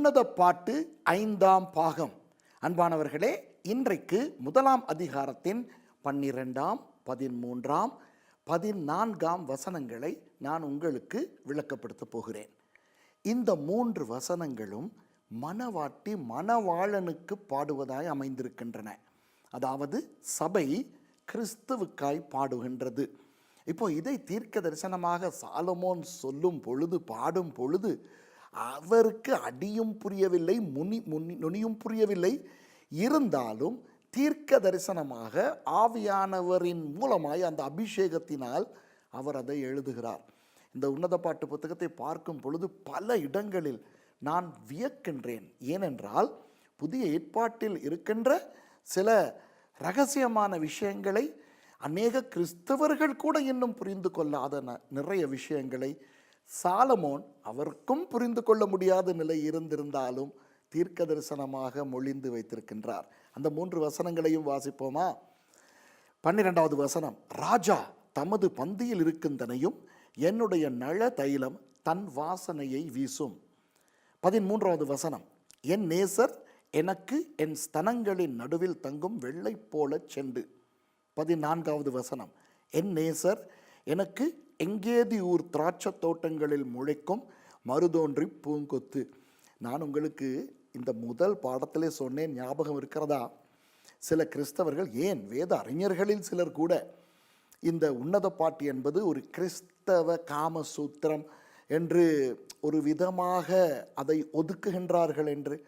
உன்னத பாட்டு 5ஆம் பாகம். அன்பானவர்களே, இன்றைக்கு 1ஆம் அதிகாரத்தின் 12ஆம் 13ஆம் 14ஆம் வசனங்களை நான் உங்களுக்கு விளக்கப்படுத்த போகிறேன். இந்த 3 வசனங்களும் மணவாட்டி மணவாளனுக்கு பாடுவதாய் அமைந்திருக்கின்றன. அதாவது சபை கிறிஸ்துவுக்காய் பாடுகின்றது. இப்போ இதை தீர்க்க தரிசனமாக சாலமோன் சொல்லும் பொழுது, பாடும் பொழுது, அவருக்கு அடியும் புரியவில்லை, நுனியும் புரியவில்லை. இருந்தாலும் தீர்க்க தரிசனமாக ஆவியானவரின் மூலமாய் அந்த அபிஷேகத்தினால் அவர் அதை எழுதுகிறார். இந்த உன்னத பாட்டு புத்தகத்தை பார்க்கும் பொழுது பல இடங்களில் நான் வியக்கின்றேன். ஏனென்றால் புதிய ஏற்பாட்டில் இருக்கின்ற சில ரகசியமான விஷயங்களை அநேக கிறிஸ்தவர்கள் கூட இன்னும் புரிந்து கொள்ளாத நிறைய விஷயங்களை சாலமோன் அவருக்கும் புரிந்து கொள்ள முடியாத நிலை இருந்திருந்தாலும் தீர்க்க தரிசனமாக மொழிந்து வைத்திருக்கின்றார். அந்த 3 வசனங்களையும் வாசிப்போமா? 12வது வசனம், ராஜா தமது பந்தியில் இருக்கின்றனையும் என்னுடைய நள தைலம் தன் வாசனையை வீசும். 13வது வசனம், என் நேசர் எனக்கு என் ஸ்தனங்களின் நடுவில் தங்கும் வெள்ளை போல செண்டு. 14வது வசனம், என் நேசர் எனக்கு எங்கேதி ஊர் திராட்சை தோட்டங்களில் முளைக்கும் மருதோன்றி பூங்கொத்து. நான் உங்களுக்கு இந்த முதல் பாடத்திலே சொன்னேன், ஞாபகம் இருக்கிறதா? சில கிறிஸ்தவர்கள், ஏன் வேத அறிஞர்களில் சிலர் கூட இந்த உன்னத பாட்டு என்பது ஒரு கிறிஸ்தவ காமசூத்திரம் என்று ஒரு விதமாக அதை ஒதுக்குகின்றார்கள் என்று.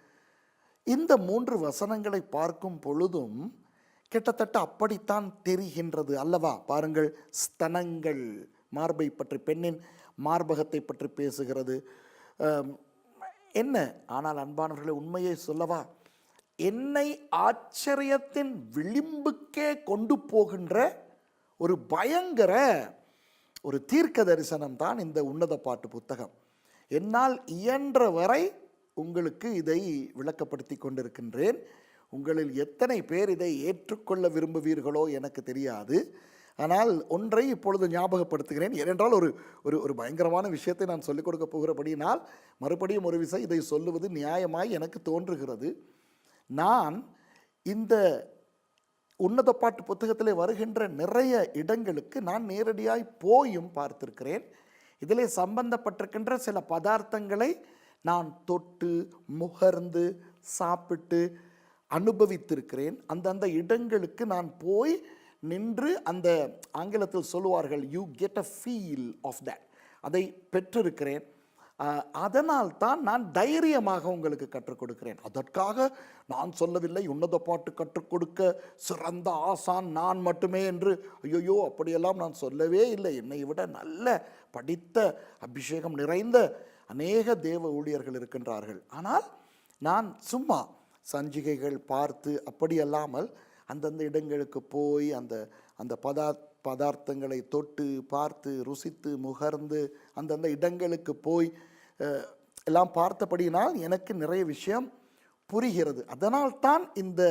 இந்த 3 வசனங்களை பார்க்கும் பொழுதும் கிட்டத்தட்ட அப்படித்தான் தெரிகின்றது அல்லவா? பாருங்கள், ஸ்தனங்கள், மார்பை பற்றி, பெண்ணின் மார்பகத்தை பற்றி பேசுகிறது. என்ன ஆனால் அன்பானவர்களை, உண்மையை சொல்லவா, என்னை ஆச்சரியத்தின் விளிம்புக்கே கொண்டு போகின்ற ஒரு பயங்கர ஒரு தீர்க்க தரிசனம் தான் இந்த உன்னத பாட்டு புத்தகம். என்னால் இயன்ற வரை உங்களுக்கு இதை விளக்கப்படுத்தி கொண்டிருக்கின்றேன். உங்களில் எத்தனை பேர் இதை ஏற்றுக்கொள்ள விரும்புவீர்களோ எனக்கு தெரியாது. ஆனால் ஒன்றை இப்பொழுது ஞாபகப்படுத்துகிறேன். ஏனென்றால் ஒரு ஒரு பயங்கரமான விஷயத்தை நான் சொல்லிக் கொடுக்க போகிறபடியினால் மறுபடியும் ஒரு விஷயம் இதை சொல்லுவது நியாயமாய் எனக்கு தோன்றுகிறது. நான் இந்த உன்னத பாட்டு புத்தகத்திலே வருகின்ற நிறைய இடங்களுக்கு நான் நேரடியாய் போயும் பார்த்திருக்கிறேன். இதிலே சம்பந்தப்பட்டிருக்கின்ற சில பதார்த்தங்களை நான் தொட்டு முகர்ந்து சாப்பிட்டு அனுபவித்திருக்கிறேன். அந்தந்த இடங்களுக்கு நான் போய் நின்று, அந்த ஆங்கிலத்தில் சொல்லுவார்கள், you get a feel of that, அதை பெற்றிருக்கிறேன். அதனால் தான் நான் தைரியமாக உங்களுக்கு கற்றுக் கொடுக்கிறேன். அதற்காக நான் சொல்லவில்லை உன்னத பாட்டு கற்றுக் கொடுக்க சிறந்த ஆசான் நான் மட்டுமே என்று. ஐயோ, அப்படியெல்லாம் நான் சொல்லவே இல்லை. என்னை விட நல்ல படித்த அபிஷேகம் நிறைந்த அநேக தேவ ஊழியர்கள் இருக்கின்றார்கள். ஆனால் நான் சும்மா சஞ்சிகைகள் பார்த்து அப்படியல்லாமல் அந்தந்த இடங்களுக்கு போய் அந்த பதார்த்தங்களை தொட்டு பார்த்து ருசித்து முகர்ந்து அந்தந்த இடங்களுக்கு போய் எல்லாம் பார்த்தபடியினால் எனக்கு நிறைய விஷயம் புரிகிறது. அதனால்தான் இந்த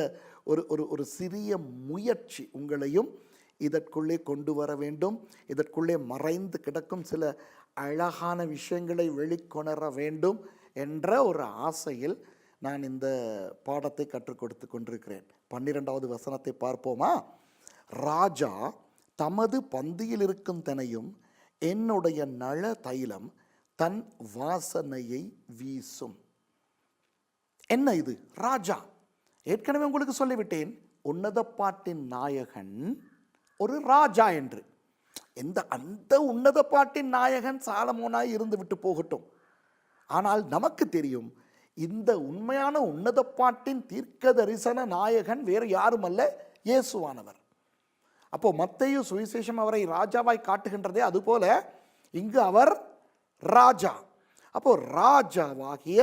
ஒரு சிறிய முயற்சி, உங்களையும் இதற்குள்ளே கொண்டு வர வேண்டும், இதற்குள்ளே மறைந்து கிடக்கும் சில அழகான விஷயங்களை வெளிக்கொணர வேண்டும் என்ற ஒரு ஆசையில் நான் இந்த பாடத்தை கற்றுக் கொடுத்து கொண்டிருக்கிறேன். 12வது வசனத்தை பார்ப்போமா? ராஜா தமது பந்தியில் இருக்கும் தனையும் என்னுடைய நள தைலம் தன் வாசனையை வீசும். என்ன இது? ராஜா. ஏற்கனவே உங்களுக்கு சொல்லிவிட்டேன், உன்னத பாட்டின் நாயகன் ஒரு ராஜா என்று. அந்த உன்னத பாட்டின் நாயகன் சாலமோனாய் இருந்து விட்டு போகட்டும். ஆனால் நமக்கு தெரியும், இந்த உண்மையான உன்னத பாட்டின் தீர்க்க தரிசன நாயகன் வேறு யாரும் அல்ல, இயேசுவானவர். அப்போ மத்தேயு சுவிசேஷம் அவரை ராஜாவாய் காட்டுகின்றதே, அதுபோல இங்கு அவர் ராஜா. அப்போ ராஜாவாகிய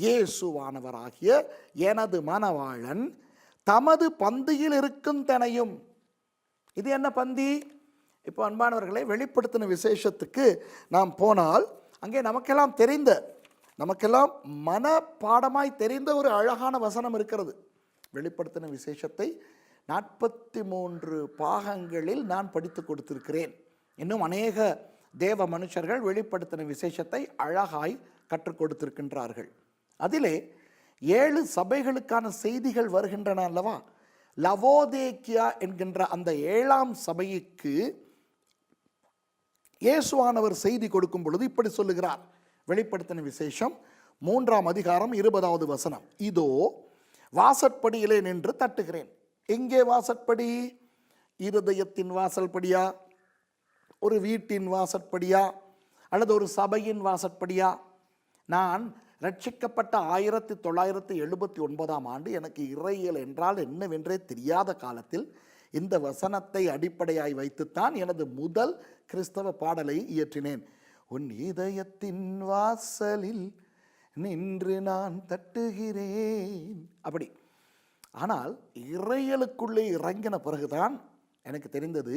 இயேசுவானவராகிய எனது மணவாளன் தமது பந்தியில் இருக்கும் தனையும். இது என்ன பந்தி? இப்போ அன்பானவர்களை, வெளிப்படுத்தின விசேஷத்துக்கு நாம் போனால் அங்கே நமக்கெல்லாம் மனப்பாடமாய் தெரிந்த ஒரு அழகான வசனம் இருக்கிறது. வெளிப்படுத்தின விசேஷத்தை 43 பாகங்களில் நான் படித்து கொடுத்திருக்கிறேன். இன்னும் அநேக தேவ மனுஷர்கள் வெளிப்படுத்தின விசேஷத்தை அழகாய் கற்றுக் கொடுத்திருக்கின்றார்கள். அதிலே 7 சபைகளுக்கான செய்திகள் வருகின்றன அல்லவா? லவோதேக்கியா என்கின்ற அந்த 7ஆம் சபைக்கு இயேசுவானவர் செய்தி கொடுக்கும் பொழுது இப்படி சொல்லுகிறார். வெளிப்படுத்தின விசேஷம் 3ஆம் அதிகாரம் 20வது வசனம். இதோ வாசற்படியிலே நின்று தட்டுகிறேன். எங்கே வாசற்படி? இருதயத்தின் வாசற்படியா, ஒரு வீட்டின் வாசற்படியா, அல்லது ஒரு சபையின் வாசற்படியா? நான் ரட்சிக்கப்பட்ட 1979ஆம் ஆண்டு எனக்கு இறையியல் என்றால் என்னவென்றே தெரியாத காலத்தில் இந்த வசனத்தை அடிப்படையாய் வைத்துத்தான் எனது முதல் கிறிஸ்தவ பாடலை இயற்றினேன். உன் இதயத்தின் வாசலில் நின்று நான் தட்டுகிறேன். அப்படி. ஆனால் இறையலுக்குள்ளே இறங்கின பிறகுதான் எனக்கு தெரிந்தது,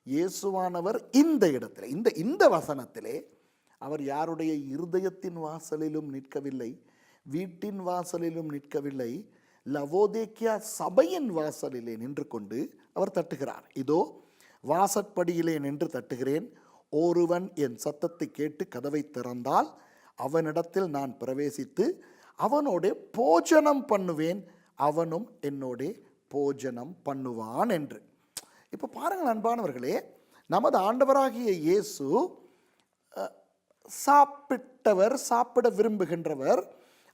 இயேசுவானவர் இந்த இடத்துல இந்த வசனத்திலே அவர் யாருடைய இருதயத்தின் வாசலிலும் நிற்கவில்லை, வீட்டின் வாசலிலும் நிற்கவில்லை, லவோதேக்கியா சபையின் வாசலிலே நின்று கொண்டு அவர் தட்டுகிறார். இதோ வாசற்படியிலே நின்று தட்டுகிறேன். ஒருவன் என் சத்தத்தை கேட்டு கதவை திறந்தால் அவனிடத்தில் நான் பிரவேசித்து அவனோட போஜனம் பண்ணுவேன், அவனும் என்னோட போஜனம் பண்ணுவான் என்று. இப்போ பாருங்கள் அன்பானவர்களே, நமது ஆண்டவராகிய இயேசு சாப்பிட்டவர், சாப்பிட விரும்புகின்றவர்.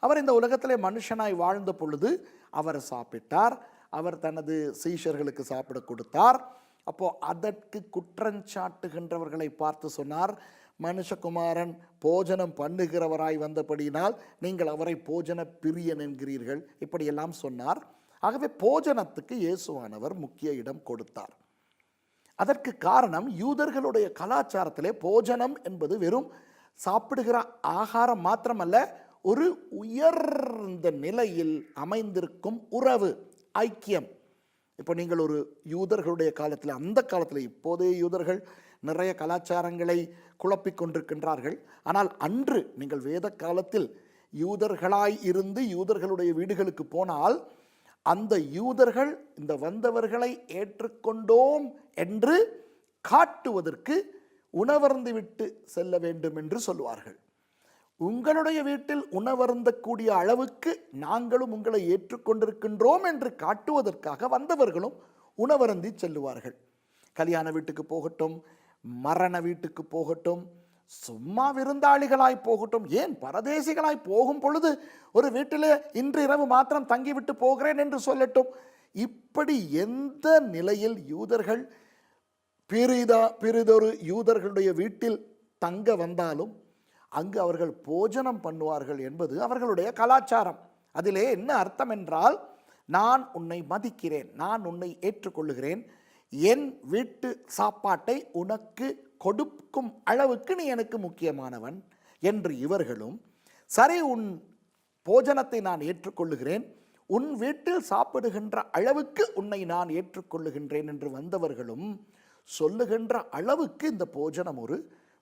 அவர் இந்த உலகத்திலே மனுஷனாய் வாழ்ந்த பொழுது அவர் சாப்பிட்டார். அவர் தனது சீஷர்களுக்கு சாப்பிட கொடுத்தார். அப்போ அதற்கு குற்றஞ்சாட்டுகின்றவர்களை பார்த்து சொன்னார், மனுஷகுமாரன் போஜனம் பண்ணுகிறவராய் வந்தபடியினால் நீங்கள் அவரை போஜன பிரியன் என்கிறீர்கள், இப்படியெல்லாம் சொன்னார். ஆகவே போஜனத்துக்கு இயேசுவானவர் முக்கிய இடம் கொடுத்தார். அதற்கு காரணம், யூதர்களுடைய கலாச்சாரத்திலே போஜனம் என்பது வெறும் சாப்பிடுகிற ஆகாரம் மாத்திரமல்ல, ஒரு உயர்ந்த நிலையில் அமைந்திருக்கும் உறவு, ஐக்கியம். இப்போ நீங்கள் ஒரு யூதர்களுடைய காலத்தில், அந்த காலத்தில், இப்போதே யூதர்கள் நிறைய கலாச்சாரங்களை குழப்பிக் கொண்டிருக்கின்றார்கள். ஆனால் அன்று நீங்கள் வேத காலத்தில் யூதர்களாய் இருந்து யூதர்களுடைய வீடுகளுக்கு போனால் அந்த யூதர்கள் இந்த வந்தவர்களை ஏற்றுக்கொண்டோம் என்று காட்டுவதற்கு உணவருந்து விட்டு செல்ல வேண்டும் என்று சொல்லுவார்கள். உங்களுடைய வீட்டில் உணவருந்தக்கூடிய அளவுக்கு நாங்களும் உங்களை ஏற்றுக்கொண்டிருக்கின்றோம் என்று காட்டுவதற்காக வந்தவர்களும் உணவருந்தி செல்லுவார்கள். கல்யாண வீட்டுக்கு போகட்டும், மரண வீட்டுக்கு போகட்டும், சும்மா விருந்தாளிகளாய் போகட்டும், ஏன் பரதேசிகளாய் போகும் பொழுது ஒரு வீட்டிலே இன்று இரவு மாத்திரம் தங்கிவிட்டு போகிறேன் என்று சொல்லட்டும். இப்படி எந்த நிலையில் யூதர்கள் பிறிதொரு யூதர்களுடைய வீட்டில் தங்க வந்தாலும் அங்கு அவர்கள் போஜனம் பண்ணுவார்கள் என்பது அவர்களுடைய கலாச்சாரம். அதிலே என்ன அர்த்தம் என்றால், நான் உன்னை மதிக்கிறேன், நான் உன்னை ஏற்றுக்கொள்ளுகிறேன், என் வீட்டு சாப்பாட்டை உனக்கு கொடுக்கும் அளவுக்கு நீ எனக்கு முக்கியமானவன் என்று இவர்களும், சரி உன் போஜனத்தை நான் ஏற்றுக்கொள்ளுகிறேன், உன் வீட்டில் சாப்பிடுகின்ற அளவுக்கு உன்னை நான் ஏற்றுக்கொள்ளுகின்றேன் என்று வந்தவர்களும் சொல்லுகின்ற அளவுக்கு இந்த போஜனம் ஒரு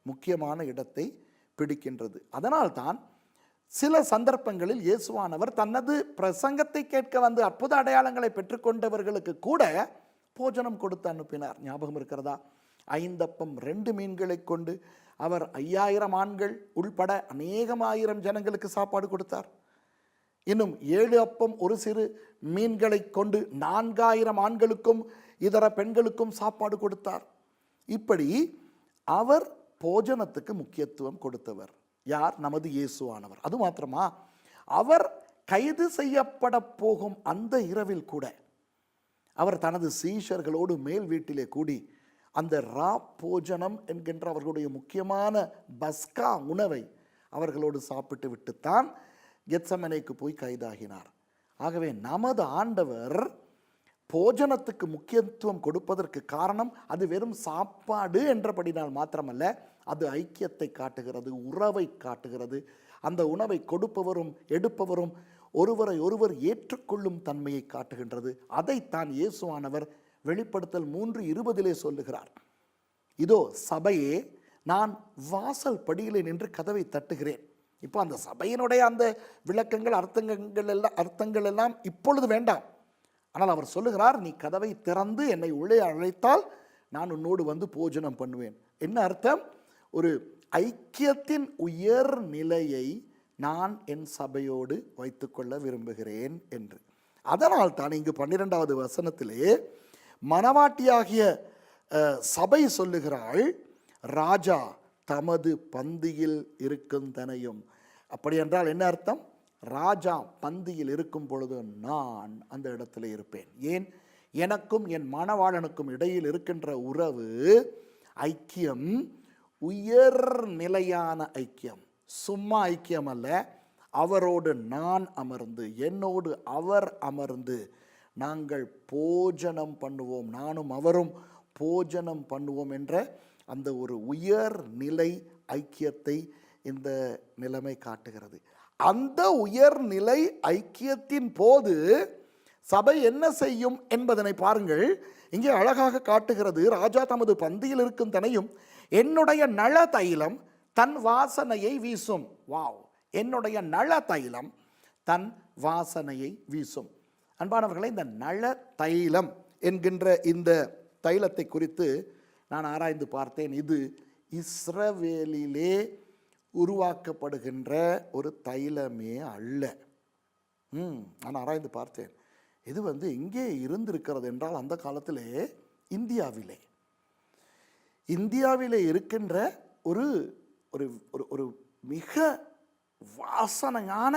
முக்கியமான இடத்தை பிடிக்கின்றது. அதனால்தான் சில சந்தர்ப்பங்களில் இயேசுவானவர் தனது பிரசங்கத்தை கேட்க வந்து அற்புத அடையாளங்களை பெற்றுக்கொண்டவர்களுக்கு கூட போஜனம் கொடுத்து அனுப்பினார். ஞாபகம் இருக்கிறதா? 5 அப்பம் 2 மீன்களை கொண்டு அவர் 5000 ஆண்கள் உள்பட அநேகமாயிரம் ஜனங்களுக்கு சாப்பாடு கொடுத்தார். இன்னும் 7 அப்பம் 1 சிறு மீன்களை கொண்டு 4000 ஆண்களுக்கும் இதர பெண்களுக்கும் சாப்பாடு கொடுத்தார். இப்படி அவர் போஜனத்துக்கு முக்கியத்துவம் கொடுத்தவர். யார்? நமது இயேசுவானவர். அது மாத்திரமா, அவர் கைது செய்யப்பட போகும் அந்த இரவில் கூட அவர் தனது சீஷர்களோடு மேல் வீட்டிலே கூடி அந்த ரா போஜனம் என்கின்ற அவர்களுடைய முக்கியமான பஸ்கா உணவை அவர்களோடு சாப்பிட்டு விட்டுத்தான் கெத்செமனேக்கு போய் கைதாகினார். ஆகவே நமது ஆண்டவர் போஜனத்துக்கு முக்கியத்துவம் கொடுப்பதற்கு காரணம், அது வெறும் சாப்பாடு என்றபடினால் மாத்திரமல்ல, அது ஐக்கியத்தை காட்டுகிறது, உறவை காட்டுகிறது. அந்த உணவை கொடுப்பவரும் எடுப்பவரும் ஒருவரை ஒருவர் ஏற்றுக்கொள்ளும் தன்மையை காட்டுகின்றது. அதைத்தான் இயேசுவானவர் வெளிப்படுத்தல் 3:20 சொல்லுகிறார். இதோ சபையே, நான் வாசல் படியிலே நின்று கதவை தட்டுகிறேன். இப்போ அந்த சபையினுடைய அந்த விளக்கங்கள், அர்த்தங்கள் எல்லாம் இப்பொழுது வேண்டாம். ஆனால் அவர் சொல்லுகிறார், நீ கதவை திறந்து என்னை உள்ளே அழைத்தால் நான் உன்னோடு வந்து போஜனம் பண்ணுவேன். என்ன அர்த்தம்? ஒரு ஐக்கியத்தின் உயர் நிலையை நான் என் சபையோடு வைத்துக்கொள்ள விரும்புகிறேன் என்று. அதனால் தான் இங்கு 12வது வசனத்திலே மணவாட்டியாகிய சபை சொல்லுகிறாள், ராஜா தமது பந்தியில் இருக்குந்தனையும். அப்படி என்றால் என்ன அர்த்தம்? ராஜா பந்தியில் இருக்கும் பொழுது நான் அந்த இடத்துல இருப்பேன். ஏன்? எனக்கும் என் மணவாளனுக்கும் இடையில் இருக்கின்ற உறவு ஐக்கியம் உயர் நிலையான ஐக்கியம், சும்மா ஐக்கியம் அல்ல. அவரோடு நான் அமர்ந்து, என்னோடு அவர் அமர்ந்து நாங்கள் போஜனம் பண்ணுவோம், நானும் அவரும் போஜனம் பண்ணுவோம் என்ற அந்த ஒரு உயர் நிலை ஐக்கியத்தை இந்த நிலைமை காட்டுகிறது. அந்த உயர்நிலை ஐக்கியத்தின் போது சபை என்ன செய்யும் என்பதனை பாருங்கள். இங்கே அழகாக காட்டுகிறது. ராஜா தமது பந்தியில் இருக்கும் தனையும் என்னுடைய நள தைலம் தன் வாசனையை வீசும். வாவ்! என்னுடைய நள தைலம் தன் வாசனையை வீசும். அன்பானவர்களே, இந்த நள தைலம் என்கின்ற இந்த தைலத்தை குறித்து நான் ஆராய்ந்து பார்த்தேன். இது இஸ்ரவேலிலே உருவாக்கப்படுகின்ற ஒரு தைலமே அல்ல. நான் ஆராய்ந்து பார்த்தேன். இது எங்கே இருந்திருக்கிறது என்றால், அந்த காலத்திலே இந்தியாவிலே இருக்கின்ற ஒரு ஒரு ஒரு மிக வாசனையான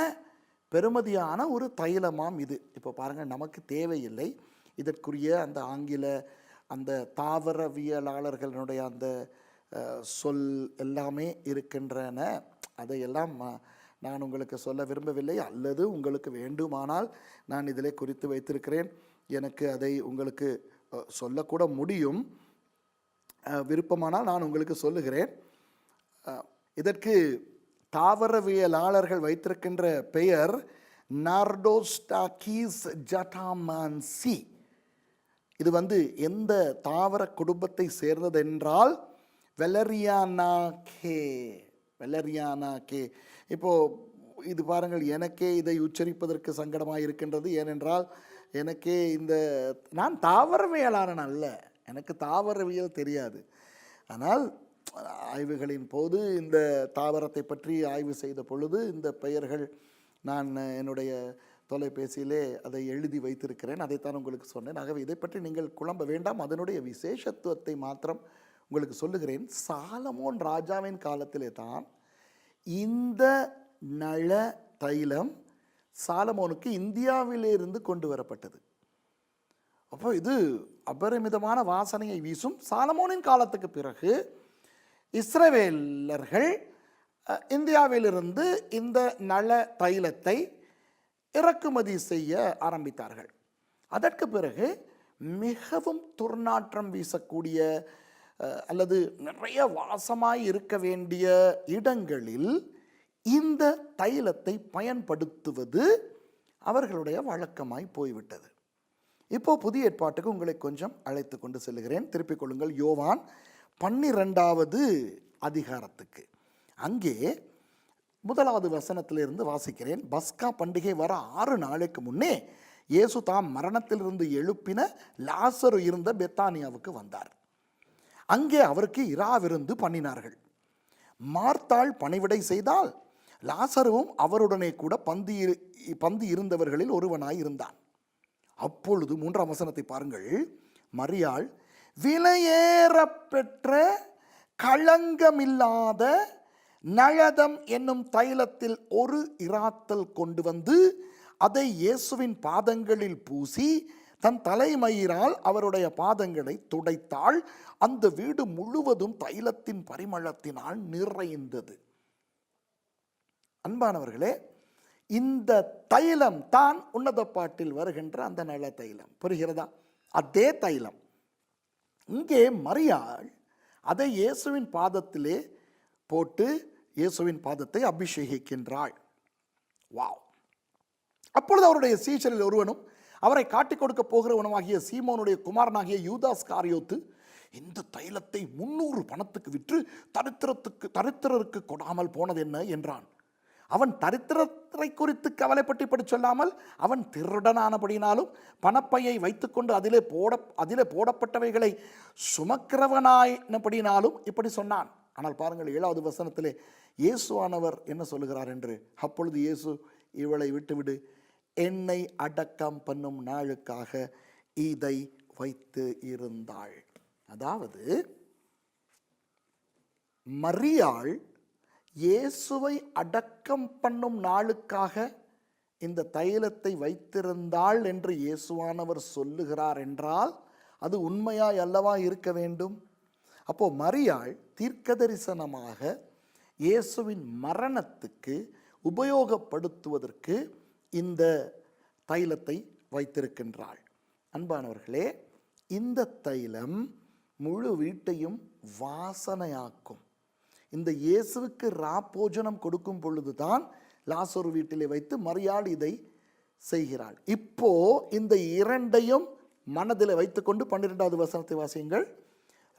பெருமதியான ஒரு தைலமாம் இது. இப்போ பாருங்கள், நமக்கு தேவையில்லை இதற்குரிய அந்த ஆங்கில அந்த தாவரவியலாளர்களுடைய அந்த சொல் எல்லாமே இருக்கின்றன. அதையெல்லாம் நான் உங்களுக்கு சொல்ல விரும்பவில்லை. அல்லது உங்களுக்கு வேண்டுமானால் நான் இதிலே குறித்து வைத்திருக்கிறேன். எனக்கு அதை உங்களுக்கு சொல்லக்கூட முடியும். விருப்பமானால் நான் உங்களுக்கு சொல்லுகிறேன். இதற்கு தாவரவியலாளர்கள் வைத்திருக்கின்ற பெயர் நார்டோஸ்டாக்கீஸ் ஜட்டாமான்சி. இது எந்த தாவர குடும்பத்தை சேர்ந்தது என்றால் வெலரியானாக்கே. இப்போது இது பாருங்கள், எனக்கே இதை உச்சரிப்பதற்கு சங்கடமாக இருக்கின்றது. ஏனென்றால் எனக்கே நான் தாவரவியலாளன் அல்ல, எனக்கு தாவரவியல் தெரியாது. ஆனால் ஆய்வுகளின் போது இந்த தாவரத்தை பற்றி ஆய்வு செய்த பொழுது இந்த பெயர்கள் நான் என்னுடைய தொலைபேசியிலே அதை எழுதி வைத்திருக்கிறேன். அதைத்தான் உங்களுக்கு சொன்னேன். ஆகவே இதை பற்றி நீங்கள் குழம்ப வேண்டாம். அதனுடைய விசேஷத்துவத்தை மாத்திரம் உங்களுக்கு சொல்லுகிறேன். சாலமோன் ராஜாவின் காலத்திலே தான் இந்த நள தைலம் சாலமோனுக்கு இந்தியாவிலிருந்து கொண்டு வரப்பட்டது. அப்போ இது அபரிமிதமான வாசனையை வீசும். சாலமோனின் காலத்துக்கு பிறகு இஸ்ரவேலர்கள் இந்தியாவிலிருந்து இந்த நள தைலத்தை இறக்குமதி செய்ய ஆரம்பித்தார்கள். அதற்கு பிறகு மிகவும் துர்நாற்றம் வீசக்கூடிய அல்லது நிறைய வாசமாய் இருக்க வேண்டிய இடங்களில் இந்த தைலத்தை பயன்படுத்துவது அவர்களுடைய வழக்கமாய் போய்விட்டது. இப்போ புதிய ஏற்பாட்டுக்கு உங்களை கொஞ்சம் அழைத்து கொண்டு செல்லுகிறேன். திருப்பிக் கொள்ளுங்கள் யோவான் 12வது அதிகாரத்துக்கு. அங்கே 1வது வசனத்திலிருந்து வாசிக்கிறேன். பஸ்கா பண்டிகை வர 6 நாளைக்கு முன்னே இயேசு தாம் மரணத்திலிருந்து எழுப்பின லாசரு இருந்த பெத்தானியாவுக்கு வந்தார். அங்கே அவருக்கு இராவிருந்து பண்ணினார்கள். மார்த்தாள் பணிவிடை செய்தால் லாசருவும் அவருடனே கூட பந்தி இருந்தவர்களில் ஒருவனாய் இருந்தான். அப்பொழுது 3ஆம் வசனத்தை பாருங்கள். மரியாள் விலையேறப்பெற்ற களங்கமில்லாத நளதம் என்னும் தைலத்தில் ஒரு இராத்தல் கொண்டு வந்து அதை இயேசுவின் பாதங்களில் பூசி தன் தலைமயிரால் அவருடைய பாதங்களை துடைத்தாள். அந்த வீடு முழுவதும் தைலத்தின் பரிமளத்தினால் நிறைந்தது. அன்பானவர்களே, இந்த தைலம் தான் உன்னத பாட்டில் வருகின்ற அந்த நள தைலம். புரிகிறதா? அதே தைலம். இங்கே மரியாள் அதை இயேசுவின் பாதத்திலே போட்டு இயேசுவின் பாதத்தை அபிஷேகிக்கின்றாள். வாவ்! அப்பொழுது அவருடைய சீஷரில் ஒருவனும் அவரை காட்டிக் கொடுக்க போகிறவனுமாகிய சீமோனுடைய குமாரனாகிய யூதாஸ் காரியோத்து இந்த தைலத்தை 300 பணத்துக்கு விற்று தரித்திரருக்கு கொடாமல் போனது என்ன என்றான். அவன் தரித்திரத்தை குறித்து கவலைப்பட்டு இப்படி சொல்லாமல், அவன் திருடனானபடினாலும் பணப்பையை வைத்துக்கொண்டு அதிலே போடப்பட்டவைகளை சுமக்கிறவனாயினபடினாலும் இப்படி சொன்னான். ஆனால் பாருங்கள் 7வது வசனத்திலே இயேசுவானவர் என்ன சொல்லுகிறார் என்று, அப்பொழுது இயேசு இவளை விட்டுவிடு, என்னை அடக்கம் பண்ணும் நாளுக்காக இதை வைத்து இருந்தாள். அதாவது மரியாள் இயேசுவை அடக்கம் பண்ணும் நாளுக்காக இந்த தைலத்தை வைத்திருந்தாள் என்று இயேசுவானவர் சொல்லுகிறார் என்றால் அது உண்மையாய் அல்லவா இருக்க வேண்டும்? அப்போ மரியாள் தீர்க்கதரிசனமாக இயேசுவின் மரணத்துக்கு உபயோகப்படுத்துவதற்கு இந்த தைலத்தை வைத்திருக்கின்றாள். அன்பானவர்களே, இந்த தைலம் முழு வீட்டையும் வாசனையாக்கும். இந்த இயேசுவுக்கு ராப்போஜனம் கொடுக்கும் பொழுதுதான் லாசரு வீட்டிலே வைத்து மரியாள் இதை செய்கிறாள். இப்போ இந்த இரண்டையும் மனதில் வைத்துக்கொண்டு 12வது வசனத்தை வாசியுங்கள்.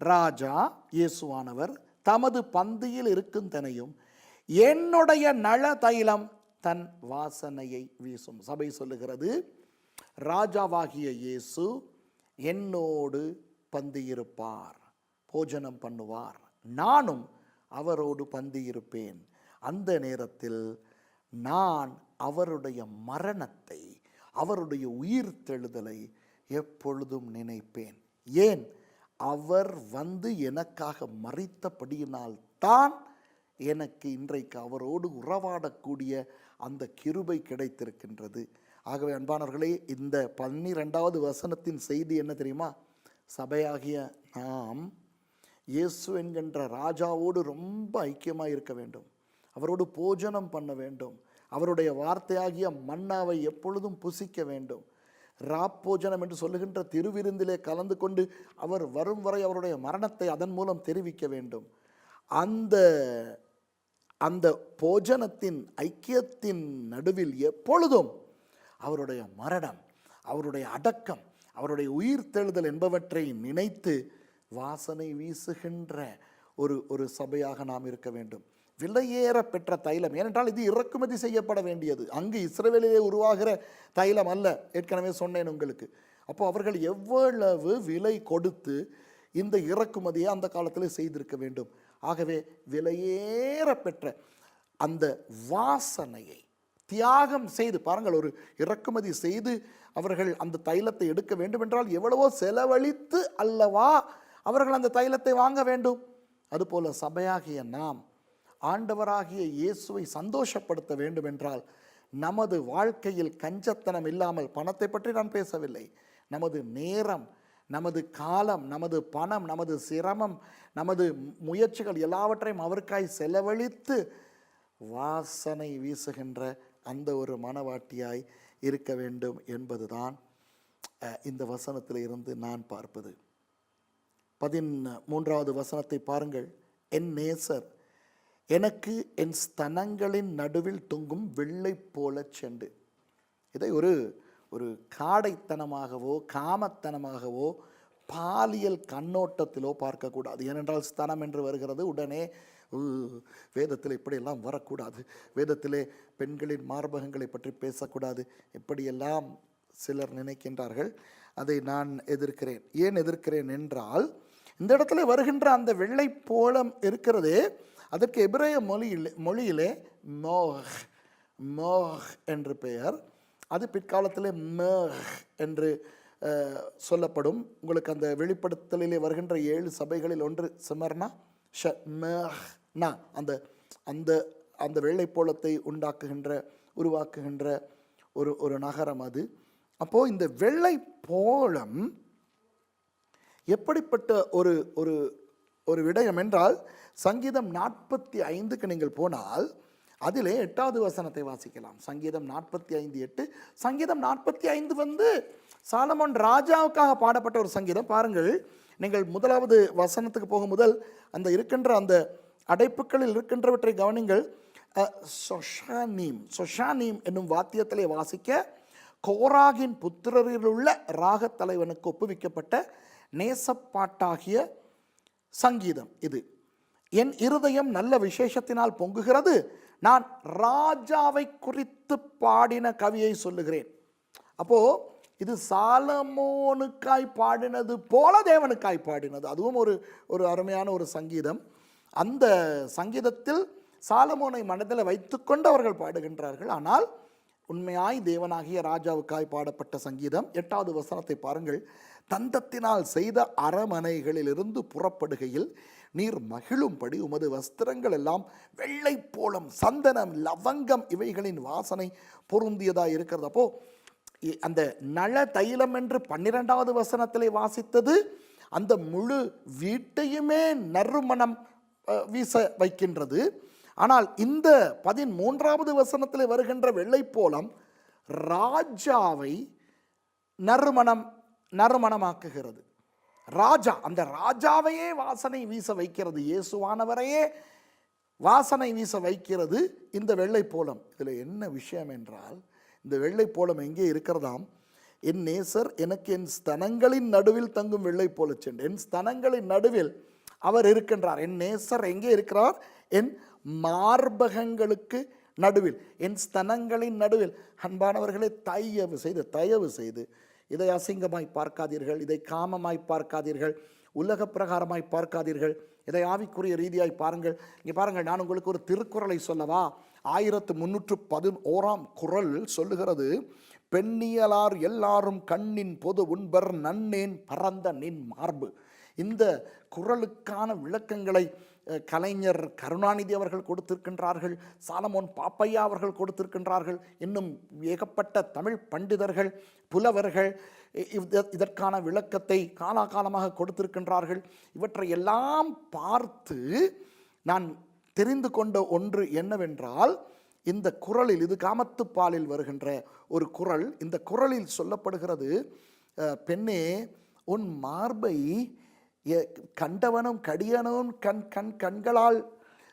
ராஜா இயேசுவானவர் தமது பந்தியில் இருக்கும் தனையும் என்னுடைய நல தைலம் தன் வாசனையை வீசும். சபை சொல்லுகிறது, ராஜாவாகிய இயேசு என்னோடு பந்தியிருப்பார், போஜனம் பண்ணுவார், நானும் அவரோடு பந்தியிருப்பேன். அந்த நேரத்தில் நான் அவருடைய மரணத்தை, அவருடைய உயிர்த்தெழுதலை எப்பொழுதும் நினைப்பேன். ஏன்? அவர் வந்து எனக்காக மரித்தபடியினால் தான் எனக்கு இன்றைக்கு அவரோடு உறவாடக்கூடிய அந்த கிருபை கிடைத்திருக்கின்றது. ஆகவே அன்பானவர்களே, இந்த 12வது வசனத்தின் செய்தி என்ன தெரியுமா? சபையாகிய நாம் இயேசு என்கின்ற ராஜாவோடு ரொம்ப ஐக்கியமாக இருக்க வேண்டும், அவரோடு போஜனம் பண்ண வேண்டும், அவருடைய வார்த்தையாகிய மன்னாவை எப்பொழுதும் புசிக்க வேண்டும். ராப்போஜனம் என்று சொல்லுகின்ற திருவிருந்திலே கலந்து கொண்டு அவர் வரும் வரை அவருடைய மரணத்தை அதன் மூலம் தெரிவிக்க வேண்டும். அந்த போஜனத்தின் ஐக்கியத்தின் நடுவில் எப்பொழுதும் அவருடைய மரணம், அவருடைய அடக்கம், அவருடைய உயிர்த்தெழுதல் என்பவற்றை நினைத்து வாசனை வீசுகின்ற ஒரு சபையாக நாம் இருக்க வேண்டும். விலையேற பெற்ற தைலம், ஏனென்றால் இது இறக்குமதி செய்யப்பட வேண்டியது, அங்கு இஸ்ரவேலிலே உருவாகிற தைலம் அல்ல. ஏற்கனவே சொன்னேன் உங்களுக்கு. அப்போ அவர்கள் எவ்வளவு விலை கொடுத்து இந்த இறக்குமதியை அந்த காலத்தில் செய்திருக்க வேண்டும். ஆகவே விலையேற பெற்ற அந்த வாசனையை தியாகம் செய்து பாருங்கள், ஒரு இறக்குமதி செய்து அவர்கள் அந்த தைலத்தை எடுக்க வேண்டும் என்றால் எவ்வளவோ செலவழித்து அல்லவா அவர்கள் அந்த தைலத்தை வாங்க வேண்டும். அதுபோல சபையாகிய நாம் ஆண்டவராகிய இயேசுவை சந்தோஷப்படுத்த வேண்டும் என்றால் நமது வாழ்க்கையில் கஞ்சத்தனம் இல்லாமல், பணத்தை பற்றி நான் பேசவில்லை, நமது நேரம், நமது காலம், நமது பணம், நமது சிரமம், நமது முயற்சிகள் எல்லாவற்றையும் அவருக்காய் செலவழித்து வாசனை வீசுகின்ற அந்த ஒரு மனவாட்டியாய் இருக்க வேண்டும் என்பதுதான் இந்த வசனத்தில் இருந்து நான் பார்ப்பது. 13வது வசனத்தை பாருங்கள். என் நேசர் எனக்கு என் ஸ்தனங்களின் நடுவில் தொங்கும் வெள்ளை போல செண்டு. இதை ஒரு காடைத்தனமாகவோ காமத்தனமாகவோ பாலியல் கண்ணோட்டத்திலோ பார்க்கக்கூடாது. ஏனென்றால் ஸ்தனம் என்று வருகிறது உடனே வேதத்தில் இப்படியெல்லாம் வரக்கூடாது, வேதத்திலே பெண்களின் மார்பகங்களை பற்றி பேசக்கூடாது, இப்படியெல்லாம் சிலர் நினைக்கின்றார்கள். அதை நான் எதிர்க்கிறேன். ஏன் எதிர்க்கிறேன் என்றால், இந்த இடத்துல வருகின்ற அந்த வெள்ளை போலம் இருக்கிறதே, அதற்கு எபிரேய மொழியிலே மோஹ் என்று பெயர். அது பிற்காலத்திலே மேஹ் என்று சொல்லப்படும். உங்களுக்கு அந்த வெளிப்படுத்தலிலே வருகின்ற 7 சபைகளில் ஒன்று சிமர்னா மேஹ்னா, அந்த அந்த அந்த வெள்ளைப்போளத்தை உருவாக்குகின்ற ஒரு நகரம் அது. அப்போது இந்த வெள்ளை போளம் எப்படிப்பட்ட ஒரு ஒரு ஒரு விடயம் என்றால், சங்கீதம் 45க்கு நீங்கள் போனால் அதிலே 8வது வசனத்தை வாசிக்கலாம். சங்கீதம் 45:8. சங்கீதம் 45 சாலமோன் ராஜாவுக்காக பாடப்பட்ட ஒரு சங்கீதம். பாருங்கள், நீங்கள் 1வது வசனத்துக்கு போகும் முதல் அந்த இருக்கின்ற அந்த அடைப்புகளில் இருக்கின்றவற்றை கவனிங்கள். சொஷானீம் என்னும் வாத்தியத்திலே வாசிக்க கோராகின் புத்திரரில் உள்ள ராகத் தலைவனுக்கு ஒப்புவிக்கப்பட்ட நேசப்பாட்டாகிய சங்கீதம் இது. என் இருதயம் நல்ல விசேஷத்தினால் பொங்குகிறது, நான் ராஜாவை குறித்து பாடின கவியை சொல்லுகிறேன். அப்போ இது சாலமோனுக்காய் பாடினது போல தேவனுக்காய் பாடினது. அதுவும் ஒரு அருமையான ஒரு சங்கீதம். அந்த சங்கீதத்தில் சாலமோனை மனதில் வைத்துக்கொண்டு அவர்கள் பாடுகின்றார்கள். ஆனால் உண்மையாய் தேவனாகிய ராஜாவுக்காய் பாடப்பட்ட சங்கீதம் 8வது வசனத்தை பாருங்கள். தந்தத்தினால் செய்த அரமனைகளிலிருந்து புறப்படுகையில் நீர் மகிழும்படி உமது வஸ்திரங்கள் எல்லாம் வெள்ளை போலம், சந்தனம், லவங்கம் இவைகளின் வாசனை பொருந்தியதாக இருக்கிறது. அப்போ அந்த நள தைலம் என்று 12வது வசனத்திலே வாசித்தது அந்த முழு வீட்டையுமே நறுமணம் வீச வைக்கின்றது. ஆனால் இந்த 13வது வசனத்தில் வருகின்ற வெள்ளை போலம் ராஜாவை நறுமணமாக்குகிறது. ராஜா, அந்த ராஜாவையே வாசனை வீச வைக்கிறது. இயேசுவானவரையே வாசனை வீச வைக்கிறது இந்த வெள்ளை போலம். இதில் என்ன விஷயம் என்றால், இந்த வெள்ளை போலம் எங்கே இருக்கிறதாம்? என் நேசர் எனக்கு என் ஸ்தனங்களின் நடுவில் தங்கும் வெள்ளை போல சென்று, என் ஸ்தனங்களின் நடுவில் அவர் இருக்கின்றார். என் நேசர் எங்கே இருக்கிறார்? என் மார்பகங்களுக்கு நடுவில், என் ஸ்தனங்களின் நடுவில். அன்பானவர்களே, தயவு செய்து இதை அசிங்கமாய் பார்க்காதீர்கள், இதை காமமாய் பார்க்காதீர்கள், உலக பிரகாரமாய் பார்க்காதீர்கள், இதை ஆவிக்குரிய ரீதியாய் பாருங்கள். இங்கே பாருங்கள், நான் உங்களுக்கு ஒரு திருக்குறளை சொல்லவா? 1311 குறள் சொல்லுகிறது, பெண்ணியலார் எல்லாரும் கண்ணின் பொது உண்பர் நன்னேன் பரந்த நின் மார்பு. இந்த குறளுக்கான விளக்கங்களை கலைஞர் கருணாநிதி அவர்கள் கொடுத்திருக்கின்றார்கள், சாலமோன் பாப்பையா அவர்கள் கொடுத்திருக்கின்றார்கள், இன்னும் ஏகப்பட்ட தமிழ் பண்டிதர்கள், புலவர்கள் இதற்கான விளக்கத்தை காலாகாலமாக கொடுத்திருக்கின்றார்கள். இவற்றை எல்லாம் பார்த்து நான் தெரிந்து கொண்ட ஒன்று என்னவென்றால், இந்த குறளில், இது காமத்துப்பாலில் வருகின்ற ஒரு குறள், இந்த குறளில் சொல்லப்படுகிறது, பெண்ணே உன் மார்பை கண்டவனும் கடியனும் கண்களால்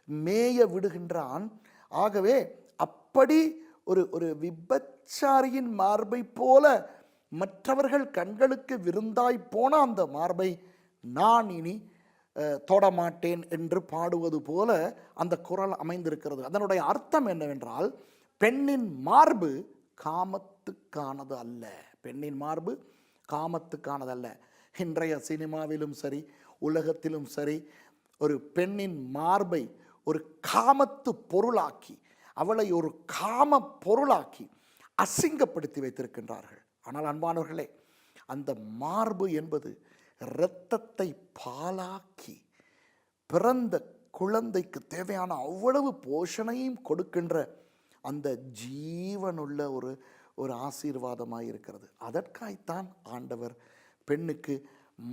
மேய விடுகின்றான். ஆகவே அப்படி ஒரு விபச்சாரியின் மார்பை போல மற்றவர்கள் கண்களுக்கு விருந்தாய் போன அந்த மார்பை நான் இனி தொடமாட்டேன் என்று பாடுவது போல அந்த குறள் அமைந்திருக்கிறது. அதனுடைய அர்த்தம் என்னவென்றால், பெண்ணின் மார்பு காமத்துக்கானது அல்ல. பெண்ணின் மார்பு காமத்துக்கானது அல்ல. இன்றைய சினிமாவிலும் சரி, உலகத்திலும் சரி, ஒரு பெண்ணின் மார்பை ஒரு காமத்து பொருளாக்கி, அவளை ஒரு காம பொருளாக்கி அசிங்கப்படுத்தி வைத்திருக்கின்றார்கள். ஆனால் அன்பானவர்களே, அந்த மார்பு என்பது இரத்தத்தை பாலாக்கி பிறந்த குழந்தைக்கு தேவையான அவ்வளவு போஷணையும் கொடுக்கின்ற அந்த ஜீவனுள்ள ஒரு ஆசீர்வாதமாக இருக்கிறது. அதற்காய்த்தான் ஆண்டவர் பெண்ணுக்கு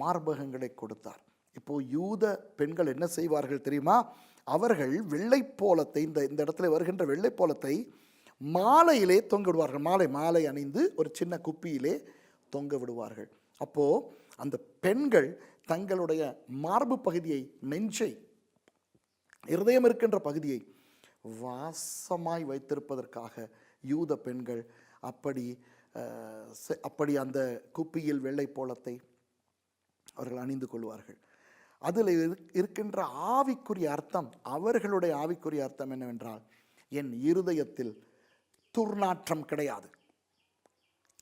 மார்பகங்களை கொடுத்தார். இப்போ யூத பெண்கள் என்ன செய்வார்கள் தெரியுமா? அவர்கள் வெள்ளைப்போலத்தை, இந்த இடத்துல வருகின்ற வெள்ளைப்போலத்தை மாலையிலே தொங்க விடுவார்கள். மாலை அணிந்து ஒரு சின்ன குப்பியிலே தொங்க விடுவார்கள். அப்போ அந்த பெண்கள் தங்களுடைய மார்பு பகுதியை, நெஞ்சை, இருதயம் இருக்கின்ற பகுதியை வாசமாய் வைத்திருப்பதற்காக யூத பெண்கள் அப்படி அந்த குப்பியில் வெள்ளை போலத்தை அவர்கள் அணிந்து கொள்வார்கள். அதில் இருக்கின்ற ஆவிக்குரிய அர்த்தம், அவர்களுடைய ஆவிக்குரிய அர்த்தம் என்னவென்றால், என் இருதயத்தில் துர்நாற்றம் கிடையாது,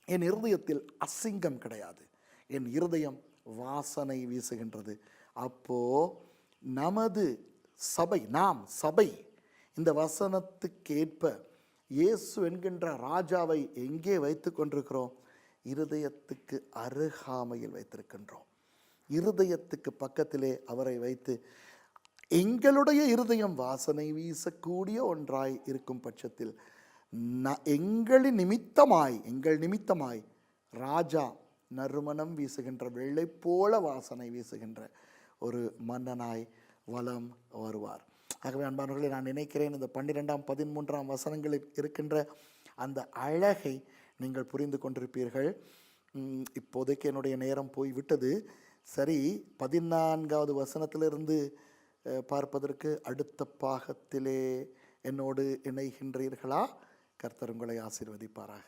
என் இருதயத்தில் அசிங்கம் கிடையாது, என் இருதயம் வாசனை வீசுகின்றது. அப்போ நமது சபை, நாம் சபை இந்த வசனத்துக்கேற்ப இயேசு என்கின்ற ராஜாவை எங்கே வைத்து கொண்டிருக்கிறோம்? இருதயத்துக்கு அருகாமையில் வைத்திருக்கின்றோம். இருதயத்துக்கு பக்கத்திலே அவரை வைத்து, எங்களுடைய இருதயம் வாசனை வீசக்கூடிய ஒன்றாய் இருக்கும் பட்சத்தில் எங்கள் நிமித்தமாய் ராஜா நறுமணம் வீசுகின்ற, வெள்ளை போல வாசனை வீசுகின்ற ஒரு மன்னனாய் வலம் வருவார். ஆகவே அன்பானவர்களே, நான் நினைக்கிறேன் இந்த 12, 13 வசனங்களில் இருக்கின்ற அந்த அழகை நீங்கள் புரிந்து கொண்டிருப்பீர்கள். இப்போதைக்கு என்னுடைய நேரம் போய்விட்டது. சரி, 14வது வசனத்திலிருந்து பார்ப்பதற்கு அடுத்த பாகத்திலே என்னோடு இணைகின்றீர்களா? கர்த்தர் உங்களை ஆசீர்வதிப்பாராக.